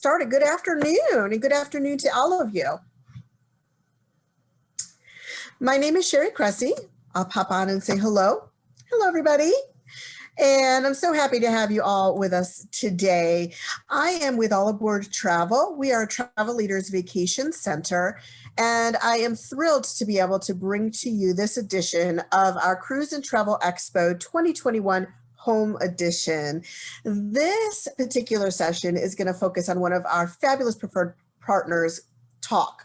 started. Good afternoon, and good afternoon to all of you. My name is Sherry Cressy. I'll pop on and say hello. Hello, everybody. And I'm so happy to have you all with us today. I am with All Aboard Travel. We are a Travel Leaders Vacation Center, and I am thrilled to be able to bring to you this edition of our Cruise and Travel Expo 2021 Home Edition. This particular session is going to focus on one of our fabulous preferred partners, Tauck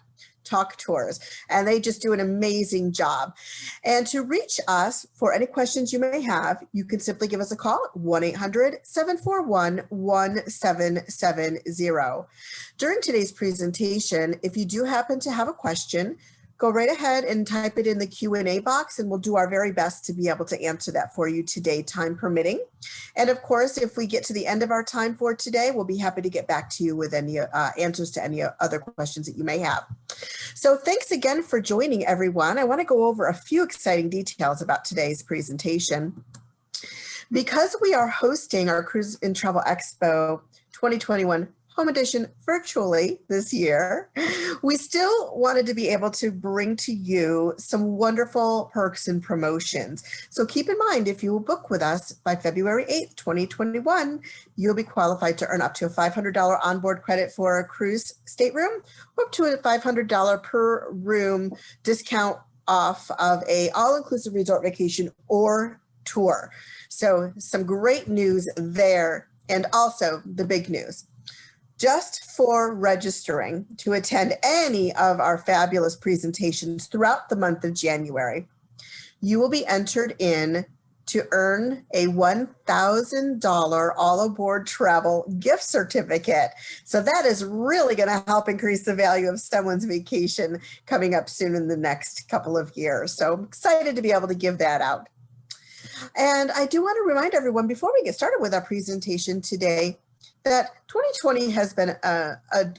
Tours, and they just do an amazing job. And to reach us for any questions you may have, you can simply give us a call at 1-800-741-1770. During today's presentation, if you do happen to have a question, go right ahead and type it in the Q&A box, and we'll do our very best to be able to answer that for you today, time permitting. And of course, if we get to the end of our time for today, we'll be happy to get back to you with any answers to any other questions that you may have. So thanks again for joining, everyone. I want to go over a few exciting details about today's presentation. Because we are hosting our Cruise and Travel Expo 2021 Home Edition virtually this year, we still wanted to be able to bring to you some wonderful perks and promotions. So keep in mind, if you will book with us by February 8th, 2021, you'll be qualified to earn up to a $500 onboard credit for a cruise stateroom, or up to a $500 per room discount off of a all-inclusive resort vacation or tour. So some great news there, and also the big news. Just for registering to attend any of our fabulous presentations throughout the month of January, you will be entered in to earn a $1,000 All Aboard Travel gift certificate. So that is really going to help increase the value of someone's vacation coming up soon in the next couple of years. So I'm excited to be able to give that out. And I do want to remind everyone before we get started with our presentation today that 2020 has been a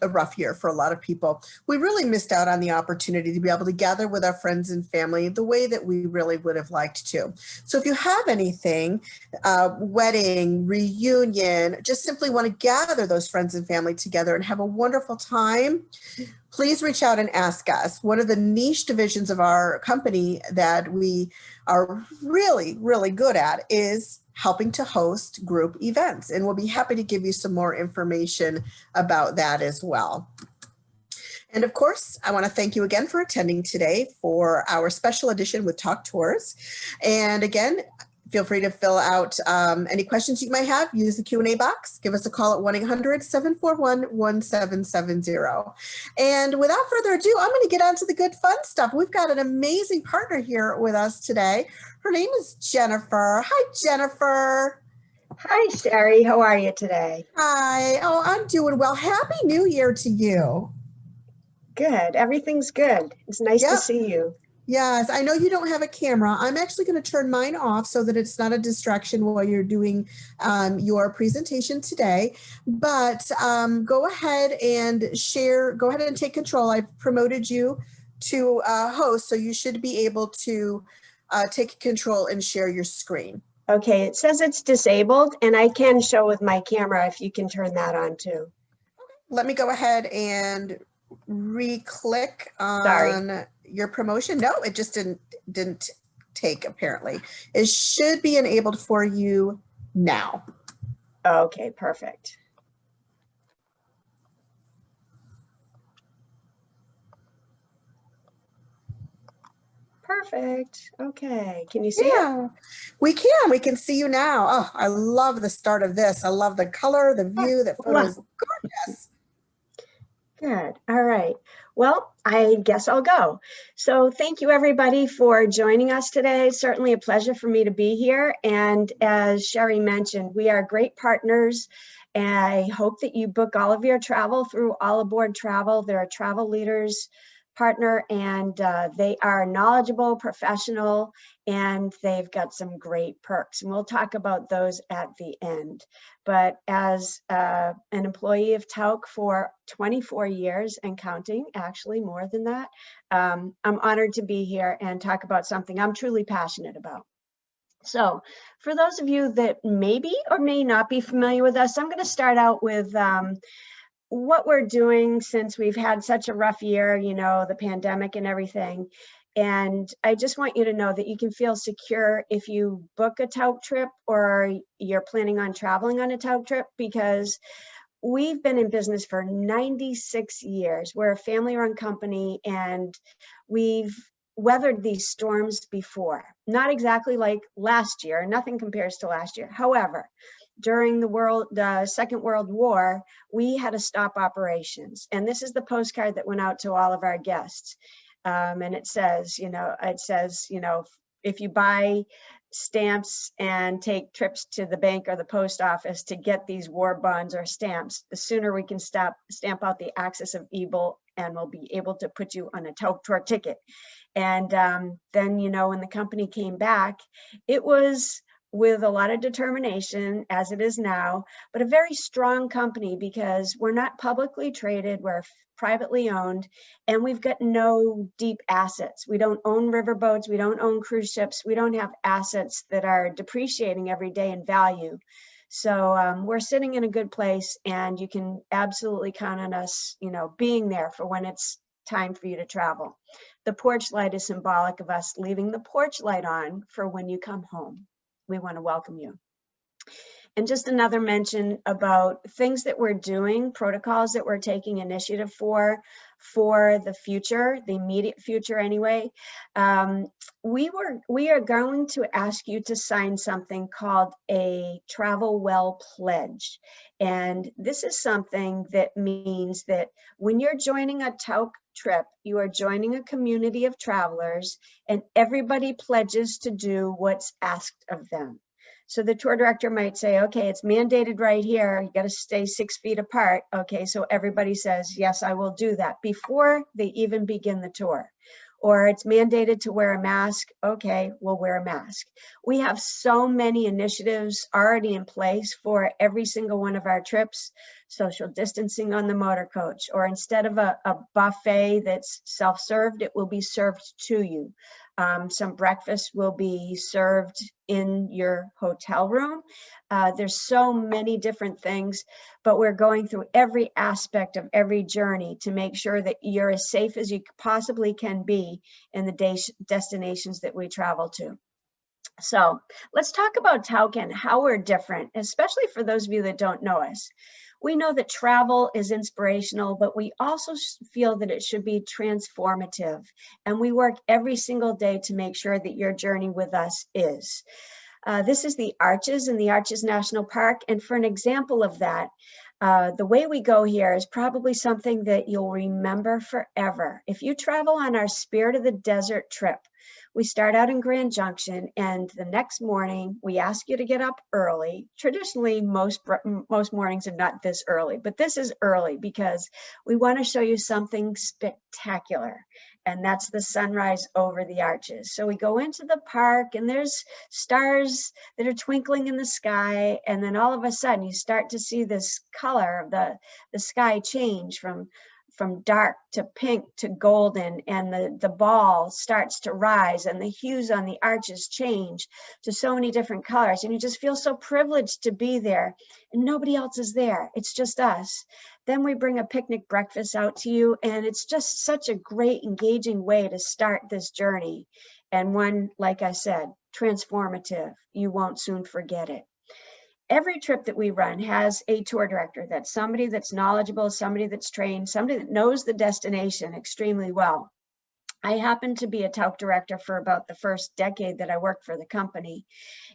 rough year for a lot of people. We really missed out on the opportunity to be able to gather with our friends and family the way that we really would have liked to. So if you have anything, wedding, reunion, just simply want to gather those friends and family together and have a wonderful time, please reach out and ask us. One of the niche divisions of our company that we are really, really good at is helping to host group events. And we'll be happy to give you some more information about that as well. And of course, I want to thank you again for attending today for our special edition with Tauck Tours. And again, feel free to fill out any questions you may have. Use the Q&A box. Give us a call at 1-800-741-1770. And without further ado, I'm going to get on to the good fun stuff. We've got an amazing partner here with us today. Her name is Jennifer. Hi, Jennifer. Hi, Sherry. How are you today? Hi. Oh, I'm doing well. Happy New Year to you. Good. Everything's good. It's nice to see you. Yes, I know you don't have a camera. I'm actually going to turn mine off so that it's not a distraction while you're doing your presentation today. But go ahead and share. Go ahead and take control. I've promoted you to host, so you should be able to take control and share your screen. Okay, it says it's disabled, and I can show with my camera if you can turn that on too. Okay. Let me go ahead and re-click on your promotion. No, it just didn't take, apparently. It should be enabled for you now. Okay, perfect. Perfect. Okay. Can you see it? We can. We can see you now. Oh, I love the start of this. I love the color, the view. That photo is gorgeous. Good. All right. Well, I guess I'll go. So thank you, everybody, for joining us today. Certainly a pleasure for me to be here. And as Sherry mentioned, we are great partners. And I hope that you book all of your travel through All Aboard Travel. They're a travel leaders partner, and they are knowledgeable, professional, and they've got some great perks. And we'll talk about those at the end. But as an employee of Tauck for 24 years and counting, actually more than that, I'm honored to be here and talk about something I'm truly passionate about. So for those of you that maybe or may not be familiar with us, I'm going to start out with what we're doing, since we've had such a rough year, you know, the pandemic and everything. And I just want you to know that you can feel secure if you book a Tauck trip or you're planning on traveling on a Tauck trip, because we've been in business for 96 years. We're a family-run company, and we've weathered these storms before. Not exactly like last year. Nothing compares to last year. However, during the Second World War, we had to stop operations. And this is the postcard that went out to all of our guests. And it says, you know, if you buy stamps and take trips to the bank or the post office to get these war bonds or stamps, the sooner we can stamp out the axis of evil, and we'll be able to put you on a Tauck Tour ticket. And then, you know, when the company came back, it was with a lot of determination, as it is now, but a very strong company, because we're not publicly traded, we're privately owned, and we've got no deep assets. We don't own riverboats, we don't own cruise ships, we don't have assets that are depreciating every day in value. So we're sitting in a good place, and you can absolutely count on us, you know, being there for when it's time for you to travel. The porch light is symbolic of us leaving the porch light on for when you come home. We want to welcome you. And just another mention about things that we're doing, protocols that we're taking initiative for the future, the immediate future anyway. We are going to ask you to sign something called a Travel Well Pledge. And this is something that means that when you're joining a Tauck trip, you are joining a community of travelers, and everybody pledges to do what's asked of them. So the tour director might say, okay, it's mandated right here, you got to stay 6 feet apart. Okay, so everybody says, yes, I will do that before they even begin the tour. Or it's mandated to wear a mask. Okay, we'll wear a mask. We have so many initiatives already in place for every single one of our trips. Social distancing on the motor coach, or instead of a buffet that's self-served, it will be served to you. Some breakfast will be served in your hotel room. There's so many different things, but we're going through every aspect of every journey to make sure that you're as safe as you possibly can be in the destinations that we travel to. So let's talk about Tauck and how we're different, especially for those of you that don't know us. We know that travel is inspirational, but we also feel that it should be transformative. And we work every single day to make sure that your journey with us is. This is the Arches in the Arches National Park. And for an example of that, the way we go here is probably something that you'll remember forever. If you travel on our Spirit of the Desert trip, we start out in Grand Junction, and the next morning we ask you to get up early. Traditionally, most mornings are not this early, but this is early because we want to show you something spectacular, and that's the sunrise over the Arches. So we go into the park, and there's stars that are twinkling in the sky, and then all of a sudden you start to see this color of the sky change from dark to pink to golden, and the ball starts to rise, and the hues on the arches change to so many different colors, and you just feel so privileged to be there, and nobody else is there. It's just us. Then we bring a picnic breakfast out to you, and it's just such a great, engaging way to start this journey, and one, like I said, transformative. You won't soon forget it. Every trip that we run has a tour director. That's somebody that's knowledgeable, somebody that's trained, somebody that knows the destination extremely well. I happened to be a Tauck director for about the first decade that I worked for the company.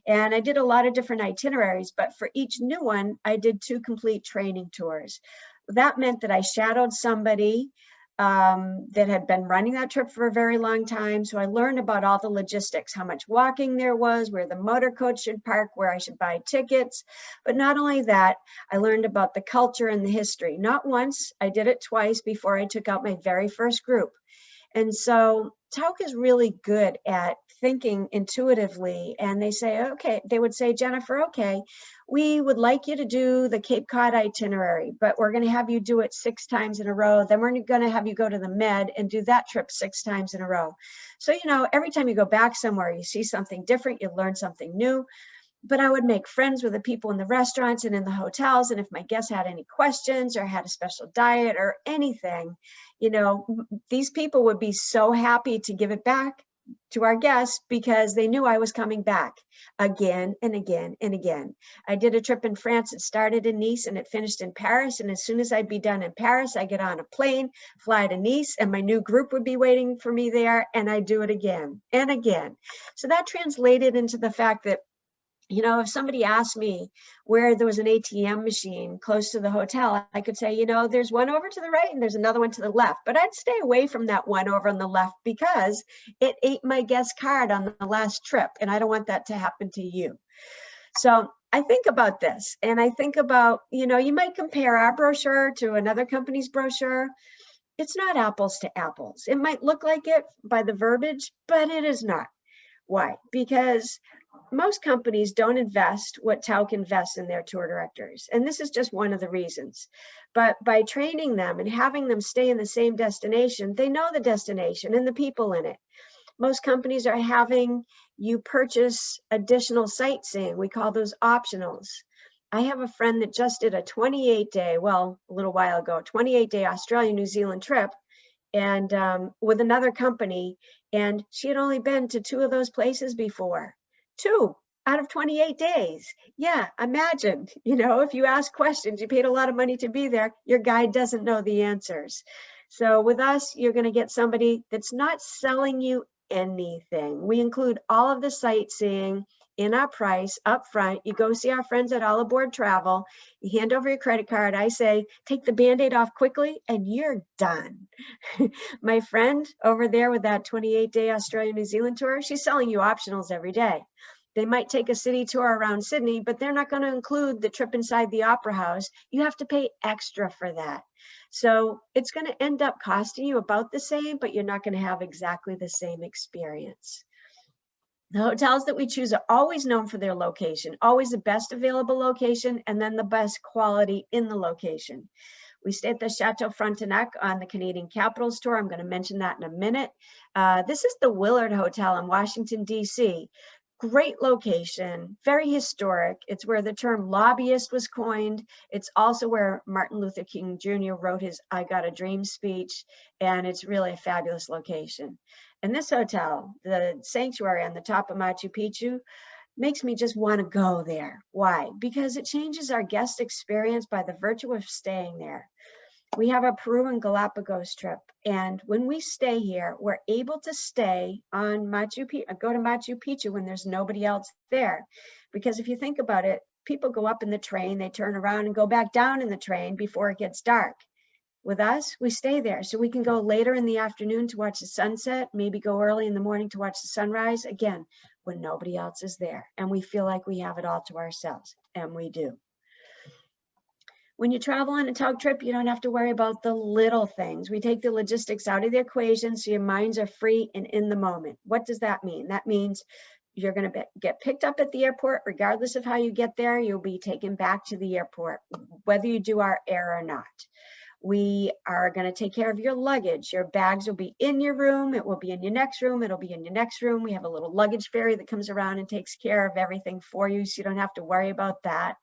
And I did a lot of different itineraries, but for each new one, I did 2 complete training tours. That meant that I shadowed somebody that had been running that trip for a very long time. So I learned about all the logistics, how much walking there was, where the motor coach should park, where I should buy tickets. But not only that, I learned about the culture and the history. Not once, I did it twice before I took out my very first group. And so Tauck is really good at thinking intuitively, and they say, okay, they would say, Jennifer, okay, we would like you to do the Cape Cod itinerary, but we're going to have you do it 6 times in a row. Then we're going to have you go to the Med and do that trip 6 times in a row. So, you know, every time you go back somewhere, you see something different, you learn something new. but I would make friends with the people in the restaurants and in the hotels. And if my guests had any questions or had a special diet or anything, you know, these people would be so happy to give it back to our guests because they knew I was coming back again and again and again. I did a trip in France. It started in Nice and it finished in Paris. And as soon as I'd be done in Paris, I get on a plane, fly to Nice, and my new group would be waiting for me there. And I do it again and again. So that translated into the fact that, you know, if somebody asked me where there was an ATM machine close to the hotel, I could say, you know, there's one over to the right and there's another one to the left, but I'd stay away from that one over on the left because it ate my guest card on the last trip. And I don't want that to happen to you. So I think about this and I think about, you know, you might compare our brochure to another company's brochure. It's not apples to apples. It might look like it by the verbiage, but it is not. Why? Because most companies don't invest what Tauck invests in their tour directors. And this is just one of the reasons. But by training them and having them stay in the same destination, they know the destination and the people in it. Most companies are having you purchase additional sightseeing. We call those optionals. I have a friend that just did a 28-day, well, a little while ago, 28-day Australia, New Zealand trip and with another company. And she had only been to 2 of those places before. 2 out of 28 days. Yeah, imagine, you know, if you ask questions, you paid a lot of money to be there, your guide doesn't know the answers. So with us, you're going to get somebody that's not selling you anything. We include all of the sightseeing in our price up front. You go see our friends at All Aboard Travel, you hand over your credit card. I say, take the Band-Aid off quickly and you're done. My friend over there with that 28-day Australia, New Zealand tour, she's selling you optionals every day. They might take a city tour around Sydney, but they're not going to include the trip inside the Opera House. You have to pay extra for that. So it's going to end up costing you about the same, but you're not going to have exactly the same experience. The hotels that we choose are always known for their location, always the best available location, and then the best quality in the location. We stay at the Chateau Frontenac on the Canadian Capitals Tour. I'm going to mention that in a minute. This is the Willard Hotel in Washington, D.C. Great location, very historic. It's where the term lobbyist was coined. It's also where Martin Luther King Jr. wrote his I Got a Dream speech, and it's really a fabulous location. And this hotel, the sanctuary on the top of Machu Picchu, makes me just want to go there. Why? Because it changes our guest experience by the virtue of staying there. We have a Peru and Galapagos trip. And when we stay here, we're able to stay on Machu Picchu, go to Machu Picchu when there's nobody else there. Because if you think about it, people go up in the train, they turn around and go back down in the train before it gets dark. With us, we stay there. So we can go later in the afternoon to watch the sunset, maybe go early in the morning to watch the sunrise, again, when nobody else is there. And we feel like we have it all to ourselves, and we do. When you travel on a Tauck trip, you don't have to worry about the little things. We take the logistics out of the equation so your minds are free and in the moment. What does that mean? That means you're going to get picked up at the airport. Regardless of how you get there, you'll be taken back to the airport, whether you do our air or not. We are going to take care of your luggage. Your bags will be in your room. It will be in your next room. It'll be in your next room. We have a little luggage ferry that comes around and takes care of everything for you, so you don't have to worry about that.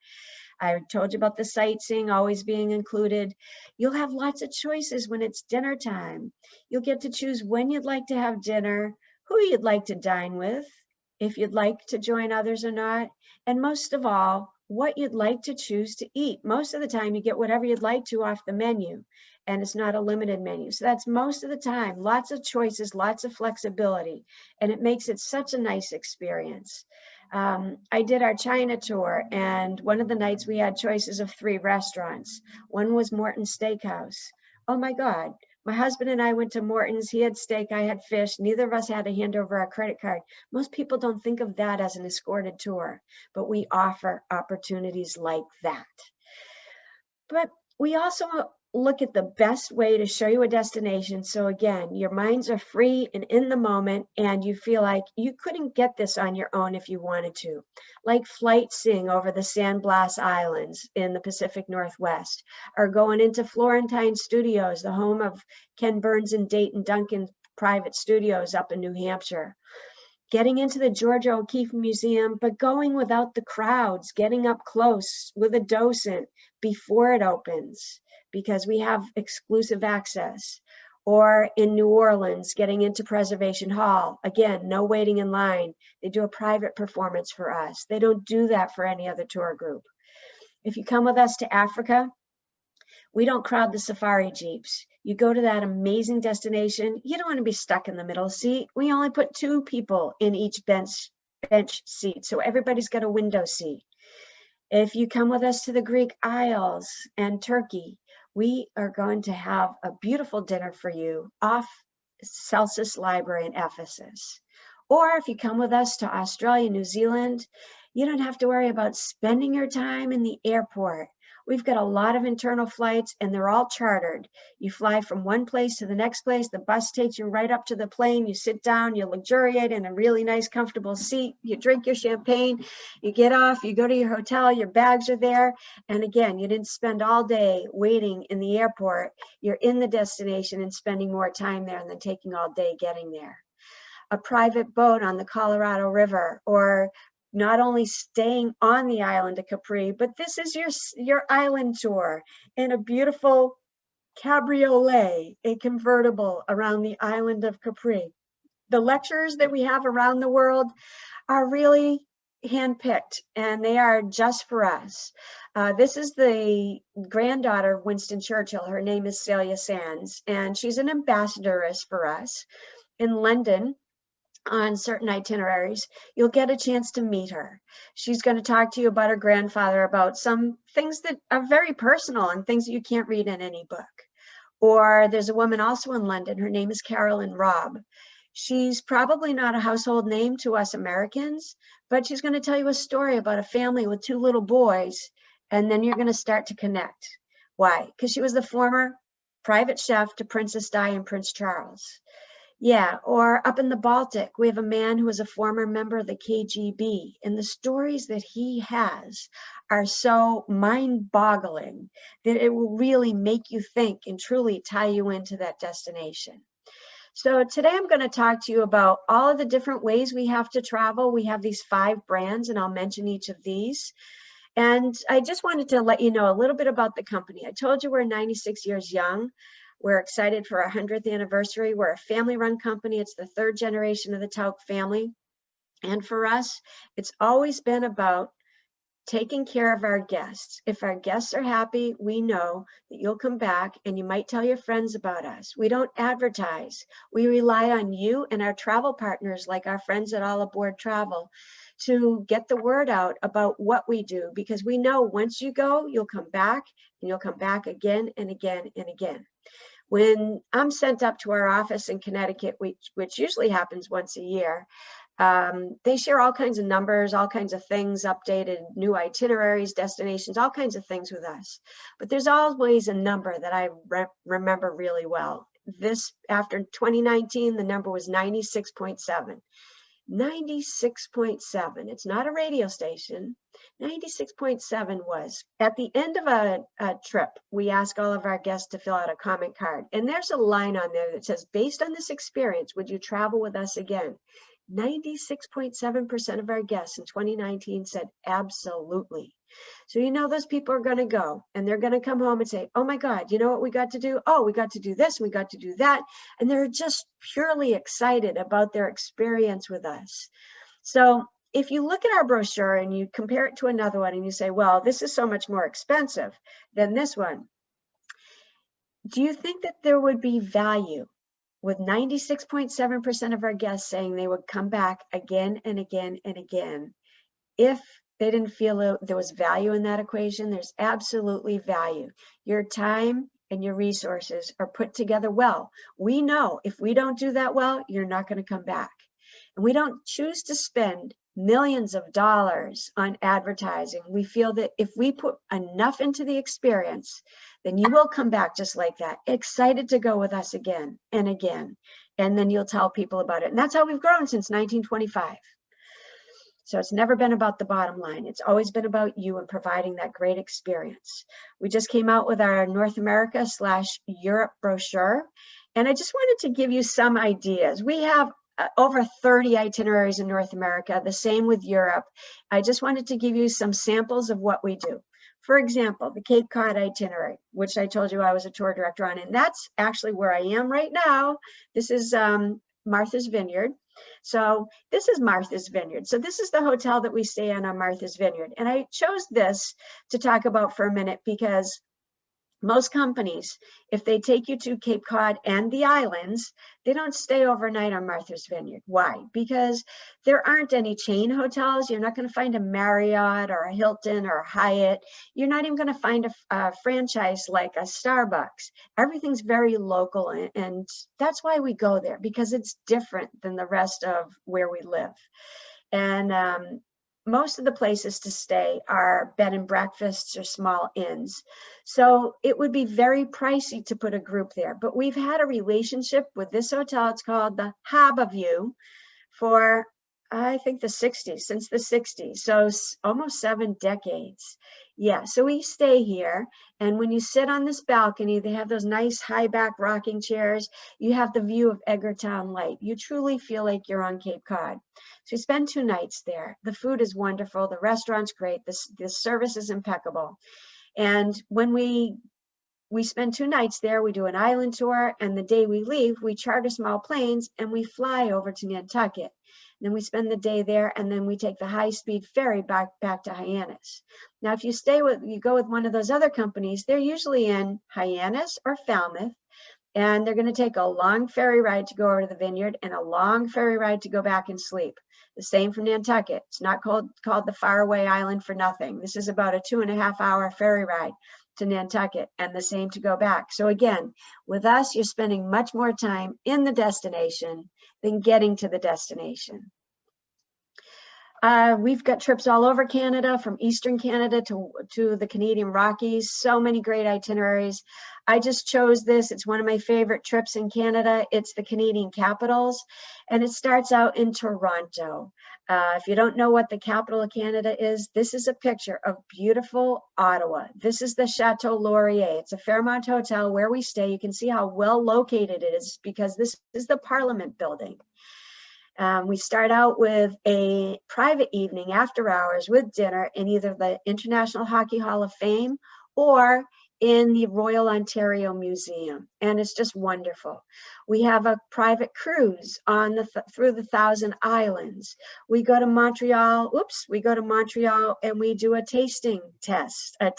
I told you about the sightseeing always being included. You'll have lots of choices when it's dinner time. You'll get to choose when you'd like to have dinner, who you'd like to dine with, if you'd like to join others or not, and most of all, what you'd like to choose to eat. Most of the time you get whatever you'd like to off the menu, and it's not a limited menu. So that's most of the time, lots of choices, lots of flexibility, and it makes it such a nice experience. I did our China tour, and one of the nights we had choices of 3 restaurants. One was Morton's Steakhouse. Oh my God. My husband and I went to Morton's. He had steak, I had fish. Neither of us had to hand over our credit card. Most people don't think of that as an escorted tour, but we offer opportunities like that. But we also look at the best way to show you a destination. So again, your minds are free and in the moment, and you feel like you couldn't get this on your own if you wanted to. Like flight seeing over the San Blas Islands in the Pacific Northwest, or going into Florentine Studios, the home of Ken Burns and Dayton Duncan private studios up in New Hampshire. getting into the Georgia O'Keeffe Museum, but going without the crowds, getting up close with a docent before it opens, because we have exclusive access. Or in New Orleans, getting into Preservation Hall. Again, no waiting in line. They do a private performance for us. They don't do that for any other tour group. If you come with us to Africa, we don't crowd the safari jeeps. You go to that amazing destination, you don't want to be stuck in the middle seat. We only put 2 people in each bench seat, so everybody's got a window seat. If you come with us to the Greek Isles and Turkey, we are going to have a beautiful dinner for you off Celsus Library in Ephesus. Or if you come with us to Australia, New Zealand, you don't have to worry about spending your time in the airport. We've got a lot of internal flights and they're all chartered. You fly from one place to the next place. The bus takes you right up to the plane. You sit down, you luxuriate in a really nice, comfortable seat. You drink your champagne, you get off, you go to your hotel, your bags are there. And again, you didn't spend all day waiting in the airport. You're in the destination and spending more time there and then taking all day getting there. A private boat on the Colorado River, or not only staying on the island of Capri, but this is your island tour in a beautiful cabriolet, a convertible around the island of Capri. The lectures that we have around the world are really handpicked and they are just for us. This is the granddaughter of Winston Churchill. Her name is Celia Sands, and she's an ambassadoress for us in London. On certain itineraries, you'll get a chance to meet her. She's going to talk to you about her grandfather, about some things that are very personal and things that you can't read in any book. Or there's a woman also in London. Her name is Carolyn Rob. She's probably not a household name to us Americans, but she's going to tell you a story about a family with 2 little boys, and then you're going to start to connect. Why? Because she was the former private chef to Princess Di and Prince Charles. Yeah, or up in the Baltic, we have a man who was a former member of the KGB, and the stories that he has are so mind-boggling that it will really make you think and truly tie you into that destination. So today I'm going to talk to you about all of the different ways we have to travel. We have these 5 brands, and I'll mention each of these. And I just wanted to let you know a little bit about the company. I told you we're 96 years young. We're excited for our 100th anniversary. We're a family-run company. It's the 3rd generation of the Tauck family. And for us, it's always been about taking care of our guests. If our guests are happy, we know that you'll come back and you might tell your friends about us. We don't advertise. We rely on you and our travel partners, like our friends at All Aboard Travel, to get the word out about what we do, because we know once you go, you'll come back and you'll come back again and again and again. When I'm sent up to our office in Connecticut, which usually happens once a year, they share all kinds of numbers, all kinds of things, updated new itineraries, destinations, all kinds of things with us. But there's always a number that I remember really well. This, after 2019, the number was 96.7. 96.7. It's not a radio station. 96.7 was. At the end of a trip, we ask all of our guests to fill out a comment card. And there's a line on there that says, based on this experience, would you travel with us again? 96.7% of our guests in 2019 said absolutely. So you know those people are going to go and they're going to come home and say, oh my God, you know what we got to do? Oh, we got to do this, we got to do that. And they're just purely excited about their experience with us. So if you look at our brochure and you compare it to another one and you say, well, this is so much more expensive than this one, do you think that there would be value with 96.7% of our guests saying they would come back again and again and again if they didn't feel there was value in that equation? There's absolutely value. Your time and your resources are put together well. We know if we don't do that well, you're not going to come back. And we don't choose to spend millions of dollars on advertising. We feel that if we put enough into the experience, then you will come back just like that, excited to go with us again and again. And then you'll tell people about it. And that's how we've grown since 1925. So it's never been about the bottom line. It's always been about you and providing that great experience. We just came out with our North America / Europe brochure. And I just wanted to give you some ideas. We have over 30 itineraries in North America, the same with Europe. I just wanted to give you some samples of what we do. For example, the Cape Cod itinerary, which I told you I was a tour director on, and that's actually where I am right now. This is Martha's Vineyard. So this is Martha's Vineyard. So this is the hotel that we stay in on Martha's Vineyard. And I chose this to talk about for a minute because most companies, if they take you to Cape Cod and the islands, they don't stay overnight on Martha's Vineyard. Why? Because there aren't any chain hotels. You're not going to find a Marriott or a Hilton or a Hyatt. You're not even going to find a franchise like a Starbucks. Everything's very local, and that's why we go there, because it's different than the rest of where we live. And most of the places to stay are bed and breakfasts or small inns. So it would be very pricey to put a group there. But we've had a relationship with this hotel. It's called the Harbor View for, I think, the 60s, since the 60s. So almost 7 decades. Yeah, so we stay here. And when you sit on this balcony, they have those nice high back rocking chairs. You have the view of Edgartown Light. You truly feel like you're on Cape Cod. So we spend 2 nights there. The food is wonderful. The restaurant's great. The service is impeccable. And when we spend 2 nights there, we do an island tour. And the day we leave, we charter small planes and we fly over to Nantucket. Then we spend the day there, and then we take the high-speed ferry back to Hyannis. Now, if you go with one of those other companies, they're usually in Hyannis or Falmouth, and they're going to take a long ferry ride to go over to the Vineyard and a long ferry ride to go back and sleep. The same from Nantucket. It's not called the Faraway Island for nothing. This is about a 2.5-hour ferry ride to Nantucket, and the same to go back. So again, with us, you're spending much more time in the destination than getting to the destination. We've got trips all over Canada, from Eastern Canada to the Canadian Rockies. So many great itineraries. I just chose this. It's one of my favorite trips in Canada. It's the Canadian capitals, and it starts out in Toronto. If you don't know what the capital of Canada is, this is a picture of beautiful Ottawa. This is the Chateau Laurier. It's a Fairmont hotel where we stay. You can see how well located it is because this is the Parliament building. We start out with a private evening after hours with dinner in either the International Hockey Hall of Fame or in the Royal Ontario Museum, and it's just wonderful. We have a private cruise on through the Thousand Islands. We go to Montreal. We go to Montreal and we do a tasting test, a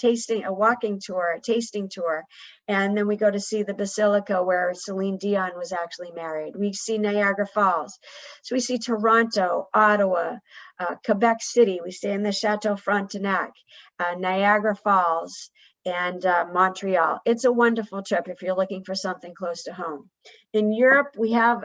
walking tour, a tasting tour, and then we go to see the Basilica where Celine Dion was actually married. We see Niagara Falls. So we see Toronto, Ottawa, Quebec City. We stay in the Chateau Frontenac, Niagara Falls, and Montreal. It's a wonderful trip if you're looking for something close to home. In Europe, we have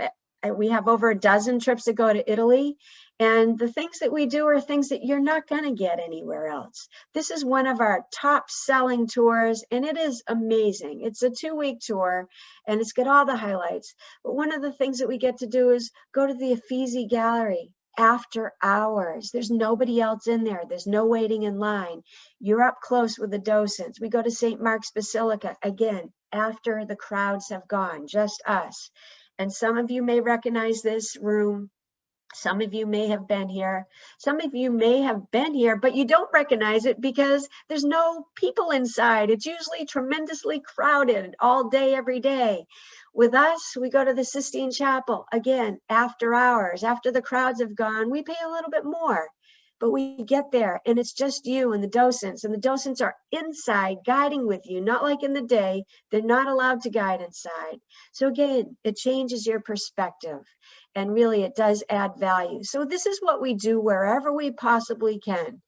over a dozen trips that go to Italy, and the things that we do are things that you're not going to get anywhere else. This is one of our top selling tours, and it is amazing. It's a 2-week tour, and it's got all the highlights. But one of the things that we get to do is go to the Uffizi Gallery after hours. There's nobody else in there. There's no waiting in line. You're up close with the docents. We go to St. Mark's Basilica, again, after the crowds have gone, just us. And some of you may recognize this room. Some of you may have been here. Some of you may have been here, but you don't recognize it because there's no people inside. It's usually tremendously crowded all day, every day. With us, we go to the Sistine Chapel, again, after hours. After the crowds have gone, we pay a little bit more. But we get there, and it's just you and the docents are inside guiding with you, not like in the day. They're not allowed to guide inside. So again, it changes your perspective, and really it does add value. So this is what we do wherever we possibly can.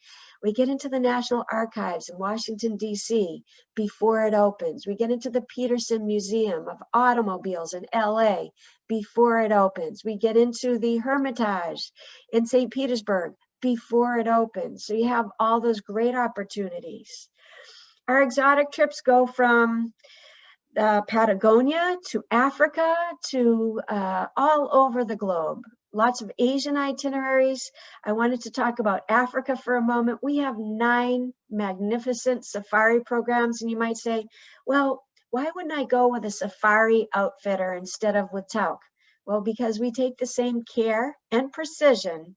We get into the National Archives in Washington, D.C. before it opens. We get into the Peterson Museum of Automobiles in L.A. before it opens. We get into the Hermitage in St. Petersburg before it opens. So you have all those great opportunities. Our exotic trips go from Patagonia to Africa to all over the globe. Lots of Asian itineraries. I wanted to talk about Africa for a moment. We have 9 magnificent safari programs, and you might say, well, why wouldn't I go with a safari outfitter instead of with Tauck? Well, because we take the same care and precision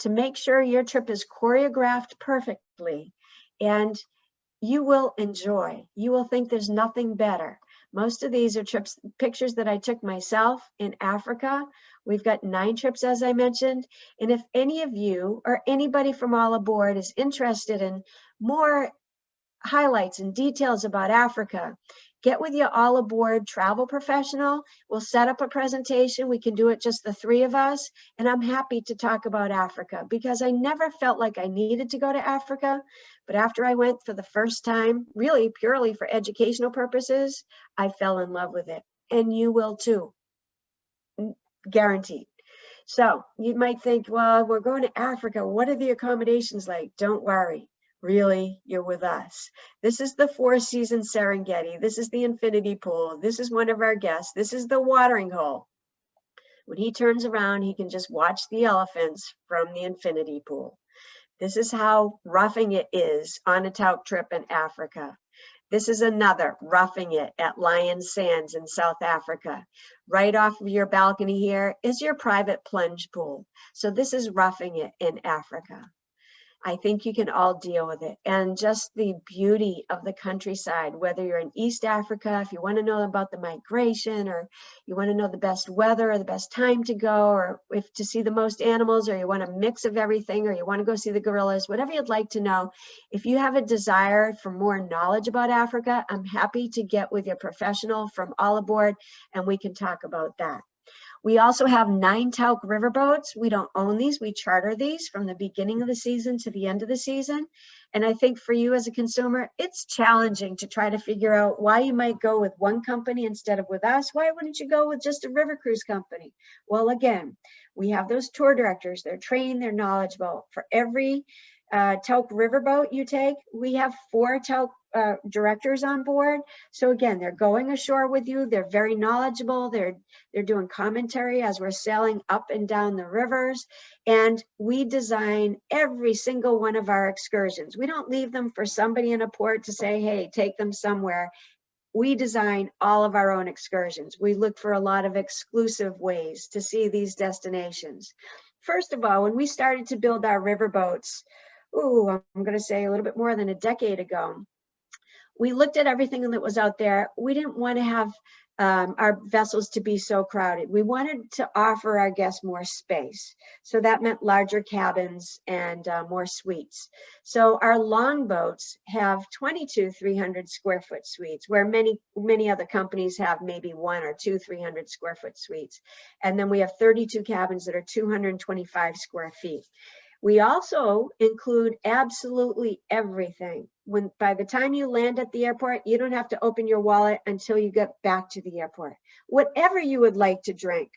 to make sure your trip is choreographed perfectly, and you will enjoy. You will think there's nothing better. Most of these are pictures that I took myself in Africa. We've got 9 trips, as I mentioned. And if any of you or anybody from All Aboard is interested in more highlights and details about Africa, get with your All Aboard travel professional. We'll set up a presentation. We can do it just the 3 of us. And I'm happy to talk about Africa because I never felt like I needed to go to Africa. But after I went for the first time, really purely for educational purposes, I fell in love with it. And you will too, guaranteed. So you might think, well, we're going to Africa. What are the accommodations like? Don't worry. Really, you're with us. This is the 4 Seasons Serengeti. This is the infinity pool. This is one of our guests. This is the watering hole. When he turns around, he can just watch the elephants from the infinity pool. This is how roughing it is on a Tauck trip in Africa. This is another roughing it at Lion Sands in South Africa. Right off of your balcony here is your private plunge pool. So this is roughing it in Africa. I think you can all deal with it. And just the beauty of the countryside, whether you're in East Africa, if you want to know about the migration, or you want to know the best weather or the best time to go, or if to see the most animals, or you want a mix of everything, or you want to go see the gorillas, whatever you'd like to know. If you have a desire for more knowledge about Africa, I'm happy to get with your professional from All Aboard and we can talk about that. We also have 9 Tauck Riverboats. We don't own these. We charter these from the beginning of the season to the end of the season. And I think for you as a consumer, it's challenging to try to figure out why you might go with one company instead of with us. Why wouldn't you go with just a river cruise company? Well, again, we have those tour directors. They're trained, they're knowledgeable. For every Tauck Riverboat you take, we have 4 Tauck directors on board. So again, they're going ashore with you. They're very knowledgeable. They're doing commentary as we're sailing up and down the rivers. And we design every single one of our excursions. We don't leave them for somebody in a port to say, hey, take them somewhere. We design all of our own excursions. We look for a lot of exclusive ways to see these destinations. First of all, when we started to build our riverboats, I'm going to say a little bit more than a decade ago, we looked at everything that was out there. We didn't want to have our vessels to be so crowded. We wanted to offer our guests more space. So that meant larger cabins and more suites. So our longboats have 22 300 square foot suites, where many other companies have maybe 1 or 2 300 square foot suites. And then we have 32 cabins that are 225 square feet. We also include absolutely everything. By the time you land at the airport, you don't have to open your wallet until you get back to the airport. Whatever you would like to drink,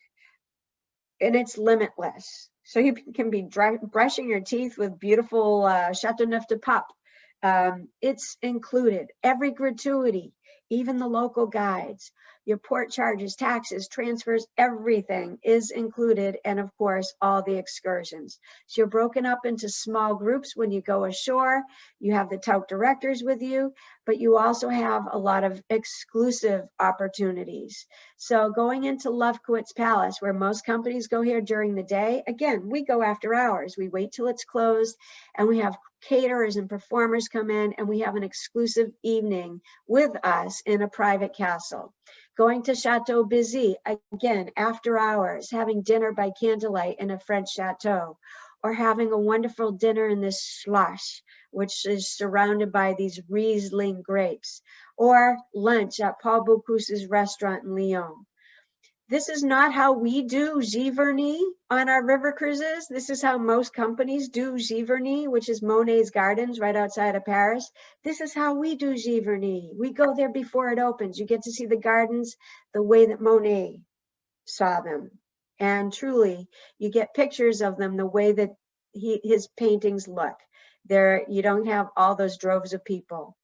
and it's limitless. So you can be brushing your teeth with beautiful Chateauneuf de Pape. It's included. Every gratuity, even the local guides, your port charges, taxes, transfers, everything is included. And of course, all the excursions. So you're broken up into small groups when you go ashore. You have the Tauck directors with you, but you also have a lot of exclusive opportunities. So going into Lufkowitz Palace, where most companies go here during the day, again, we go after hours. We wait till it's closed, and we have caterers and performers come in, and we have an exclusive evening with us in a private castle. Going to Chateau Bizet, again, after hours, having dinner by candlelight in a French chateau, or having a wonderful dinner in this Schloss, which is surrounded by these Riesling grapes, or lunch at Paul Bocuse restaurant in Lyon. This is not how we do Giverny on our river cruises. This is how most companies do Giverny, which is Monet's Gardens right outside of Paris. This is how we do Giverny. We go there before it opens. You get to see the gardens the way that Monet saw them. And truly, you get pictures of them the way that his paintings look. There, you don't have all those droves of people.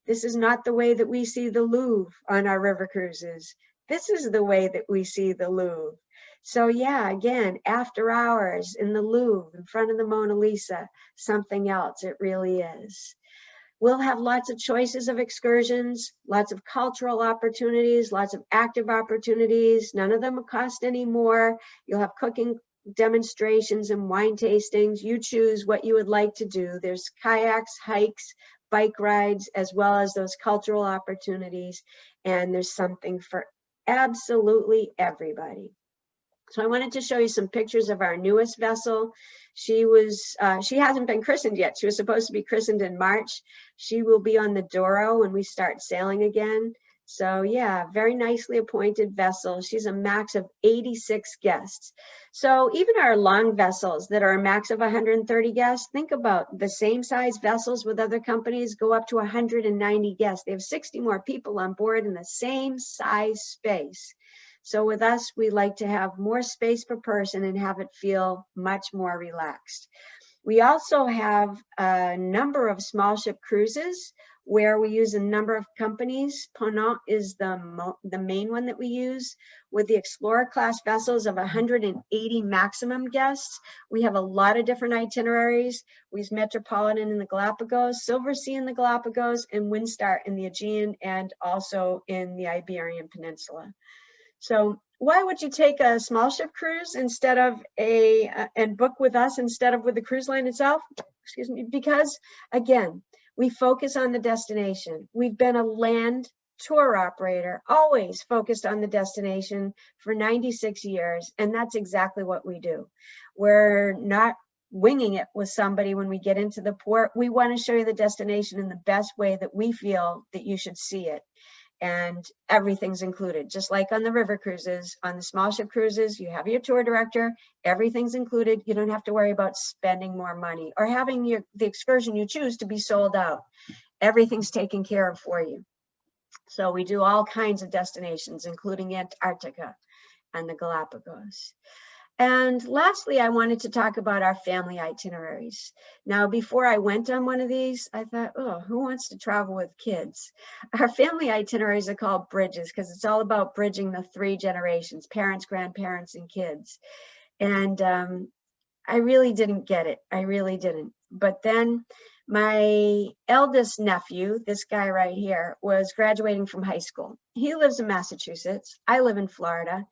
This is not the way that we see the Louvre on our river cruises. This is the way that we see the Louvre. So yeah, again, after hours in the Louvre, in front of the Mona Lisa, something else, it really is. We'll have lots of choices of excursions, lots of cultural opportunities, lots of active opportunities. None of them will cost any more. You'll have cooking demonstrations and wine tastings. You choose what you would like to do. There's kayaks, hikes, bike rides, as well as those cultural opportunities. And there's something for absolutely everybody. So I wanted to show you some pictures of our newest vessel. She hasn't been christened yet. She was supposed to be christened in March. She will be on the Douro when we start sailing again. So yeah, very nicely appointed vessel. She's a max of 86 guests. So even our long vessels that are a max of 130 guests, think about the same size vessels with other companies go up to 190 guests. They have 60 more people on board in the same size space. So with us, we like to have more space per person and have it feel much more relaxed. We also have a number of small ship cruises where we use a number of companies. Ponant is the main one that we use. With the Explorer class vessels of 180 maximum guests, we have a lot of different itineraries. We use Metropolitan in the Galapagos, Silver Sea in the Galapagos, and Windstar in the Aegean and also in the Iberian Peninsula. So why would you take a small ship cruise instead of and book with us instead of with the cruise line itself? Excuse me, because again, we focus on the destination. We've been a land tour operator, always focused on the destination for 96 years. And that's exactly what we do. We're not winging it with somebody when we get into the port. We want to show you the destination in the best way that we feel that you should see it. And everything's included, just like on the river cruises. On the small ship cruises, you have your tour director, everything's included. You don't have to worry about spending more money or having the excursion you choose to be sold out. Everything's taken care of for you. So we do all kinds of destinations, including Antarctica and the Galapagos. And lastly, I wanted to talk about our family itineraries. Now, before I went on one of these, I thought, oh, who wants to travel with kids? Our family itineraries are called bridges because it's all about bridging the 3 generations, parents, grandparents, and kids. And I really didn't get it. I really didn't. But then my eldest nephew, this guy right here, was graduating from high school. He lives in Massachusetts. I live in Florida.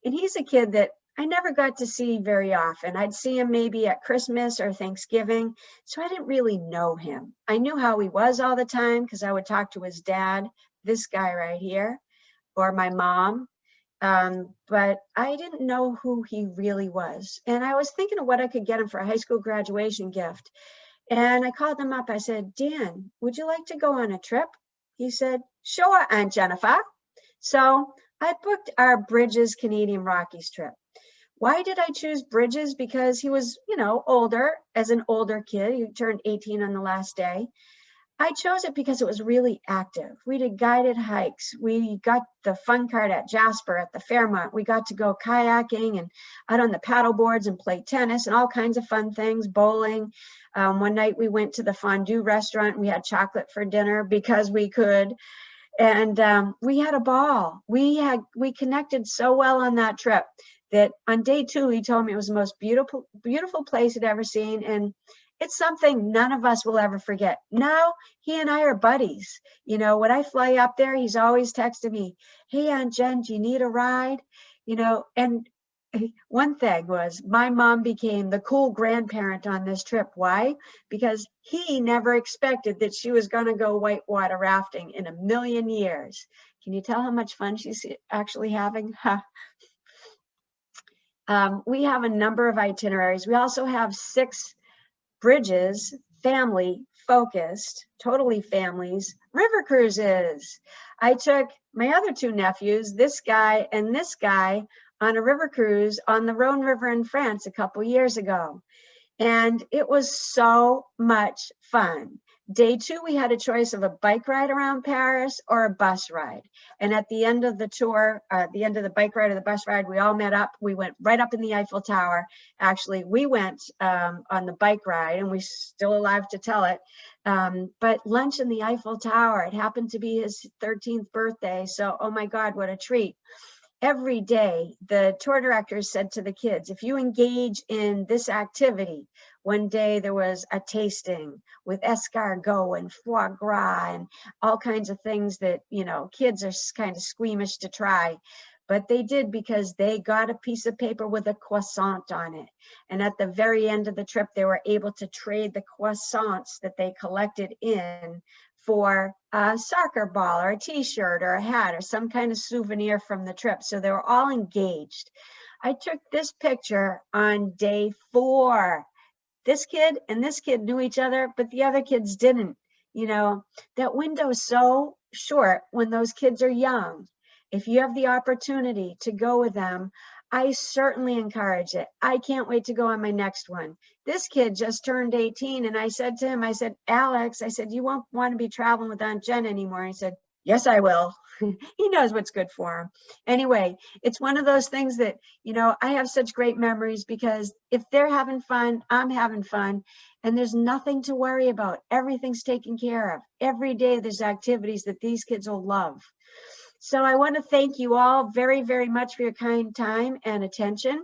And he's a kid that I never got to see very often. I'd see him maybe at Christmas or Thanksgiving. So I didn't really know him. I knew how he was all the time because I would talk to his dad, this guy right here, or my mom. But I didn't know who he really was. And I was thinking of what I could get him for a high school graduation gift. And I called him up. I said, Dan, would you like to go on a trip? He said, sure, Aunt Jennifer. So I booked our Bridges Canadian Rockies trip. Why did I choose Bridges? Because he was, older, as an older kid. He turned 18 on the last day. I chose it because it was really active. We did guided hikes. We got the fun cart at Jasper at the Fairmont. We got to go kayaking and out on the paddle boards and play tennis and all kinds of fun things, bowling. One night we went to the fondue restaurant. We had chocolate for dinner because we could. And we had a ball. We connected so well on that trip that on day 2, he told me it was the most beautiful place he'd ever seen. And it's something none of us will ever forget. Now, he and I are buddies. When I fly up there, he's always texting me, hey, Aunt Jen, do you need a ride? And one thing was my mom became the cool grandparent on this trip. Why? Because he never expected that she was going to go whitewater rafting in a million years. Can you tell how much fun she's actually having? We have a number of itineraries. We also have 6 Bridges, family focused, totally families, river cruises. I took my other 2 nephews, this guy and this guy, on a river cruise on the Rhone River in France a couple years ago. And it was so much fun. Day 2, we had a choice of a bike ride around Paris or a bus ride. And at the end of the tour, at the end of the bike ride or the bus ride, we all met up. We went right up in the Eiffel Tower. Actually, we went on the bike ride, and we're still alive to tell it. But lunch in the Eiffel Tower, it happened to be his 13th birthday. So, oh my God, what a treat. Every day, the tour directors said to the kids, if you engage in this activity, One day there was a tasting with escargot and foie gras and all kinds of things that, you know, kids are kind of squeamish to try. But they did, because they got a piece of paper with a croissant on it. And at the very end of the trip, they were able to trade the croissants that they collected in for a soccer ball or a t-shirt or a hat or some kind of souvenir from the trip. So they were all engaged. I took this picture on day 4. This kid and this kid knew each other, but the other kids didn't. You know, that window is so short when those kids are young. If you have the opportunity to go with them, I certainly encourage it. I can't wait to go on my next one. This kid just turned 18, and I said to him, I said, Alex, I said, you won't want to be traveling with Aunt Jen anymore. He said, yes, I will. He knows what's good for him. Anyway, it's one of those things that, you know, I have such great memories, because if they're having fun, I'm having fun, and there's nothing to worry about. Everything's taken care of. Every day there's activities that these kids will love. So I want to thank you all very, very much for your kind time and attention.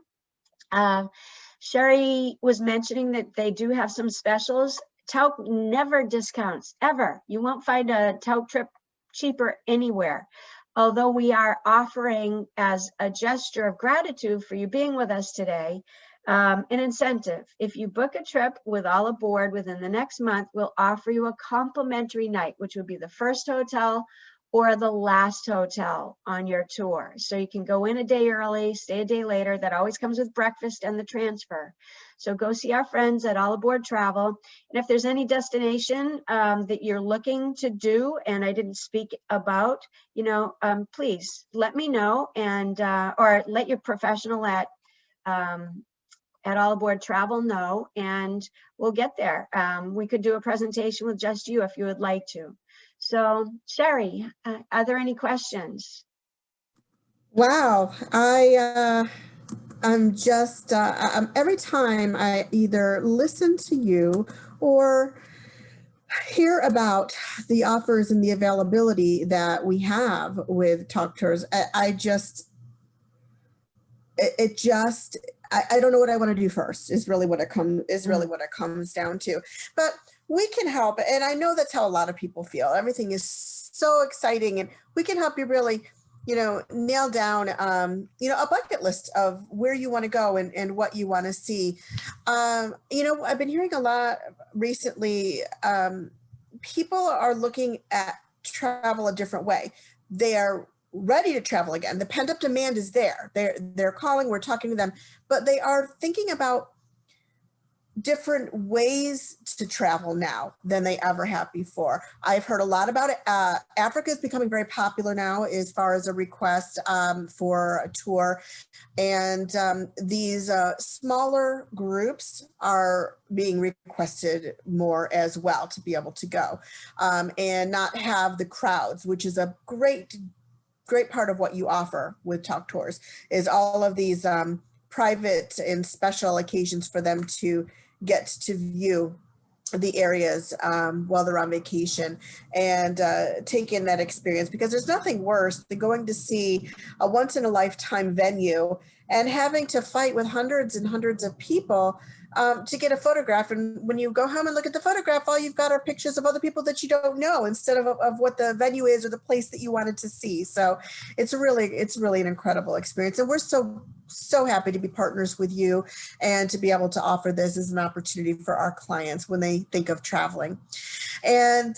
Sherry was mentioning that they do have some specials. Tauck never discounts, ever. You won't find a Tauck trip cheaper anywhere. Although we are offering, as a gesture of gratitude for you being with us today, an incentive. If you book a trip with all aboard within the next month, we'll offer you a complimentary night, which would be the first hotel or the last hotel on your tour. So you can go in a day early, stay a day later. That always comes with breakfast and the transfer. So go see our friends at All Aboard Travel. And if there's any destination that you're looking to do and I didn't speak about, you know, please let me know, and or let your professional at All Aboard Travel know, and we'll get there. We could do a presentation with just you if you would like to. So, Sherry, are there any questions? Wow, I'm just every time I either listen to you or hear about the offers and the availability that we have with Tauck Tours, I don't know what I want to do first. Is really what it comes down to. But we can help, and I know that's how a lot of people feel. Everything is so exciting, and we can help you really, you know, nail down, you know, a bucket list of where you want to go and what you want to see. You know, I've been hearing a lot recently. People are looking at travel a different way. They are ready to travel again. The pent-up demand is there. They're calling, we're talking to them, but they are thinking about different ways to travel now than they ever have before. I've heard a lot about it. Africa is becoming very popular now as far as a request for a tour. And these smaller groups are being requested more as well to be able to go and not have the crowds, which is a great part of what you offer with Tauck Tours, is all of these private and special occasions for them to get to view the areas while they're on vacation and take in that experience, because there's nothing worse than going to see a once in a lifetime venue and having to fight with hundreds and hundreds of people to get a photograph. And when you go home and look at the photograph, all you've got are pictures of other people that you don't know instead of what the venue is or the place that you wanted to see. So it's really an incredible experience. And we're so happy to be partners with you and to be able to offer this as an opportunity for our clients when they think of traveling. And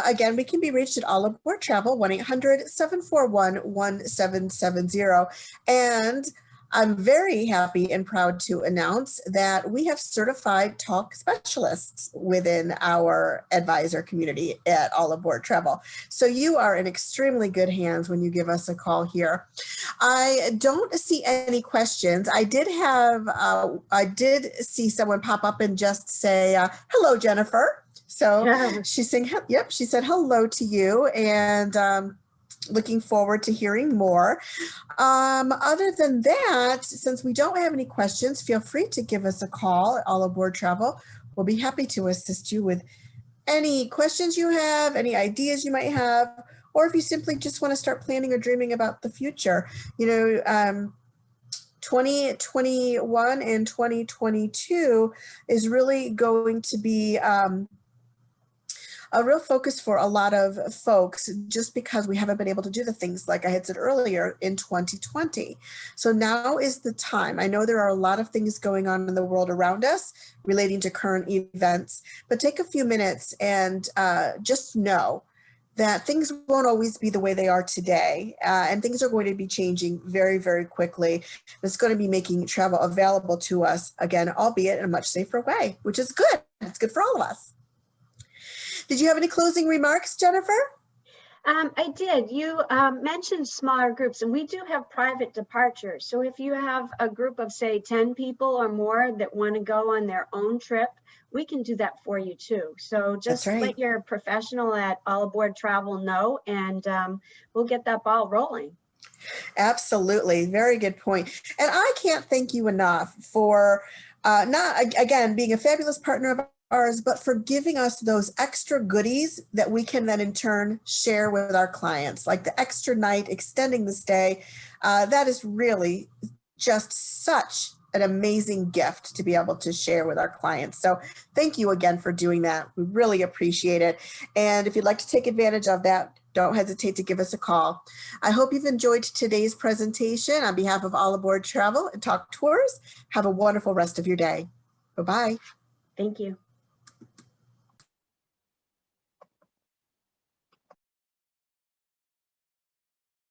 again, we can be reached at All Aboard Travel, 1-800-741-1770. And I'm very happy and proud to announce that we have certified Tauck specialists within our advisor community at All Aboard Travel. So you are in extremely good hands when you give us a call here. I don't see any questions. I did see someone pop up and just say, hello, Jennifer. So she's saying, yep, she said hello to you, and looking forward to hearing more. Other than that, since we don't have any questions, feel free to give us a call at All Aboard Travel. We'll be happy to assist you with any questions you have, any ideas you might have, or if you simply just want to start planning or dreaming about the future. You know, 2021 and 2022 is really going to be a real focus for a lot of folks, just because we haven't been able to do the things like I had said earlier in 2020. So now is the time. I know there are a lot of things going on in the world around us relating to current events, but take a few minutes and just know that things won't always be the way they are today, and things are going to be changing very, very quickly. It's going to be making travel available to us again, albeit in a much safer way, which is good. It's good for all of us. Did you have any closing remarks, Jennifer? I did. You mentioned smaller groups, and we do have private departures. So if you have a group of, say, 10 people or more that want to go on their own trip, we can do that for you too. So just let your professional at All Aboard Travel know, and we'll get that ball rolling. Absolutely. Very good point. And I can't thank you enough for being a fabulous partner of ours, but for giving us those extra goodies that we can then in turn share with our clients, like the extra night, extending the stay. That is really just such an amazing gift to be able to share with our clients. So thank you again for doing that. We really appreciate it. And if you'd like to take advantage of that, don't hesitate to give us a call. I hope you've enjoyed today's presentation. On behalf of All Aboard Travel and Tauck Tours, have a wonderful rest of your day. Bye-bye. Thank you.